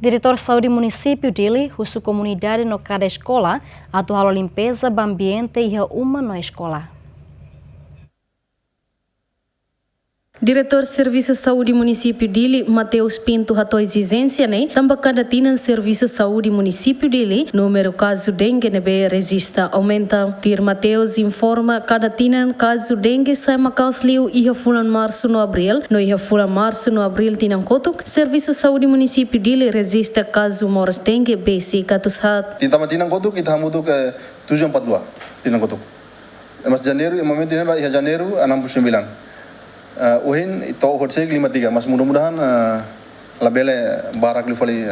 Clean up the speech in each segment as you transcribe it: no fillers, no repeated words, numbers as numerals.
Diretor-saúde do município dele, usa comunidade no cada escola, atual a limpeza do ambiente e a uma na escola. Diretor Serviço Saúde Município dele, Mateus Pinto, ratou exigência, né? Também cada tina Serviço Saúde Município dele, número caso dengue nebe resista aumenta. Tir Mateus informa cada tina caso dengue sai macaus liu ia fulan março no abril, no ia fulan março no abril tinan kotuk. Serviço Saúde Município dele resista caso moras dengue besi katus hat. Tinta tinan kotuk kita hamutu ke 742 tinan kotuk. Mas Janeiro, momento ini ya Janeiro 69. Uhin itu hotseg 53 mas mudah-mudahan labele barak li fali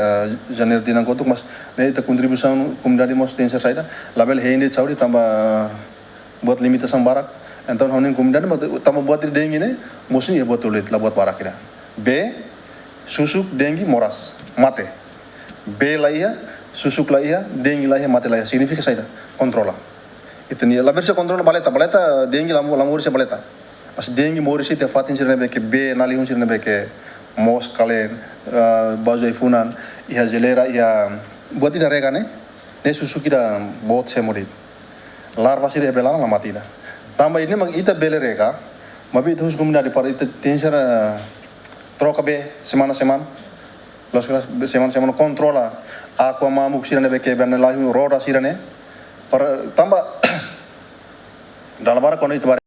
Janeiro tinan kotuk mas ne ita kontribusi komunidade mas tenser saida labele hende saudi tambah buat limitasan barak então honin komunidade tambah buat dengue ne musin ya buat tulit la buat barak kita B susuk dengue moras mate B laia susuk laia dengue laia mate laia significa saida kontrola itu ni labele se kontrola baleta dengue lamur se baleta mas dengue morisi te fatin sirne beke B nalihun sirne beke mos kalen bazo ifunan iha gelera iha buat ida regane ne susu kida bot se morit larva sire belara la matida tamba ini mag ita bele rega mabi itu komunidade para ita tenser troca be semana los semana controla aqua mamuk sirne beke ben lahun roda sirne para tamba dalam bara kono itu